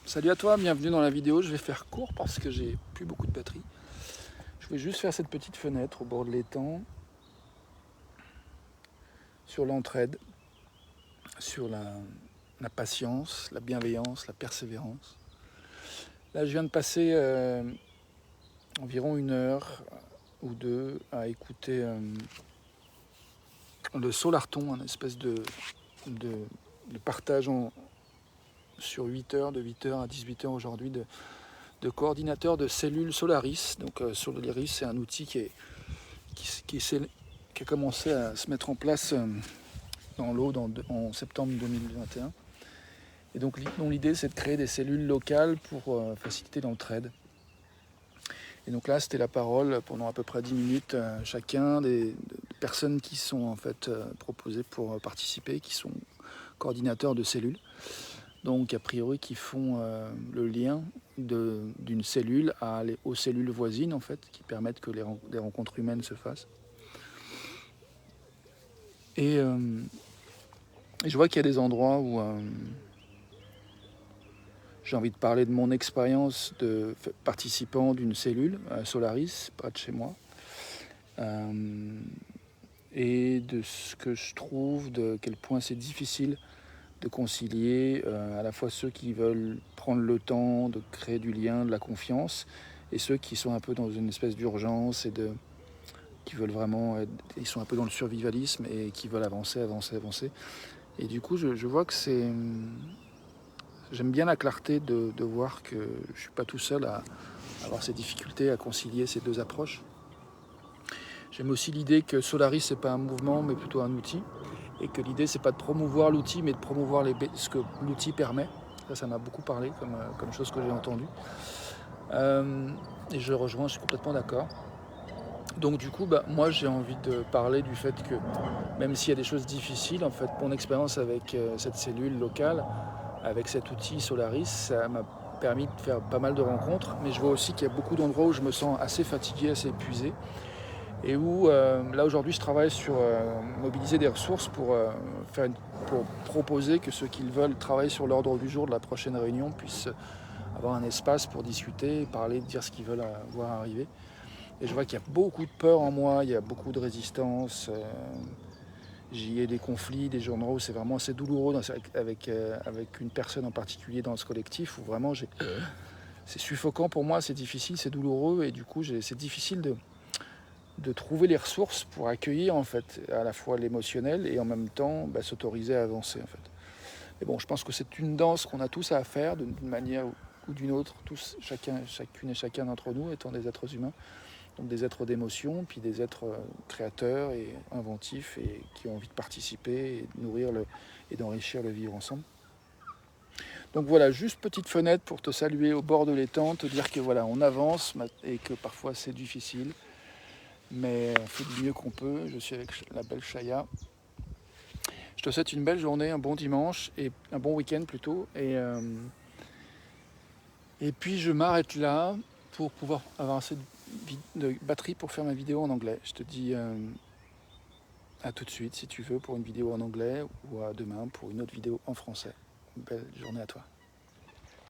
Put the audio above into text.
Salut à toi, bienvenue dans la vidéo. Je vais faire court parce que j'ai plus beaucoup de batterie. Je vais juste faire cette petite fenêtre au bord de l'étang sur l'entraide, sur la patience, la bienveillance, la persévérance. Là, je viens de passer environ 1 heure ou deux à écouter le Solarton, un espèce de partage sur 8 heures, de 8 heures à 18 heures aujourd'hui, de coordinateur de cellules Solaris. Donc Solaris, c'est un outil qui a commencé à se mettre en place dans l'eau en septembre 2021. Et donc l'idée, c'est de créer des cellules locales pour faciliter l'entraide. Et donc là, c'était la parole pendant à peu près 10 minutes chacun des personnes qui sont en fait proposées pour participer, qui sont coordinateurs de cellules. Donc a priori qui font le lien d'une cellule aux cellules voisines en fait, qui permettent que les rencontres humaines se fassent. Et je vois qu'il y a des endroits où j'ai envie de parler de mon expérience de participant d'une cellule Solaris, près de chez moi, et de ce que je trouve, de quel point c'est difficile de concilier à la fois ceux qui veulent prendre le temps de créer du lien, de la confiance, et ceux qui sont un peu dans une espèce d'urgence qui veulent vraiment, ils sont un peu dans le survivalisme et qui veulent avancer. Et du coup, je vois que j'aime bien la clarté de voir que je ne suis pas tout seul à avoir ces difficultés à concilier ces deux approches. J'aime aussi l'idée que Solaris, c'est pas un mouvement, mais plutôt un outil. Et que l'idée, c'est pas de promouvoir l'outil, mais de promouvoir ce que l'outil permet. Ça m'a beaucoup parlé comme chose que j'ai entendue. Et je le rejoins, je suis complètement d'accord. Donc du coup, moi, j'ai envie de parler du fait que, même s'il y a des choses difficiles, en fait, mon expérience avec cette cellule locale, avec cet outil Solaris, ça m'a permis de faire pas mal de rencontres. Mais je vois aussi qu'il y a beaucoup d'endroits où je me sens assez fatigué, assez épuisé. Et où là aujourd'hui je travaille sur mobiliser des ressources pour proposer que ceux qui le veulent travaillent sur l'ordre du jour de la prochaine réunion puissent avoir un espace pour discuter, parler, dire ce qu'ils veulent voir arriver. Et je vois qu'il y a beaucoup de peur en moi, il y a beaucoup de résistance, j'y ai des conflits, des endroits où c'est vraiment assez douloureux avec une personne en particulier dans ce collectif où vraiment c'est suffocant pour moi, c'est difficile, c'est douloureux et du coup c'est difficile de trouver les ressources pour accueillir en fait à la fois l'émotionnel et en même temps s'autoriser à avancer en fait. Et bon, je pense que c'est une danse qu'on a tous à faire d'une manière ou d'une autre, tous, chacune et chacun d'entre nous étant des êtres humains, donc des êtres d'émotion, puis des êtres créateurs et inventifs et qui ont envie de participer et de nourrir et d'enrichir le vivre ensemble. Donc voilà, juste petite fenêtre pour te saluer au bord de l'étang, te dire que voilà, on avance et que parfois c'est difficile. Mais on fait du mieux qu'on peut. Je suis avec la belle Chaya. Je te souhaite une belle journée, un bon dimanche et un bon week-end plutôt. Et puis je m'arrête là pour pouvoir avoir assez de batterie pour faire ma vidéo en anglais. Je te dis à tout de suite si tu veux pour une vidéo en anglais ou à demain pour une autre vidéo en français. Une belle journée à toi.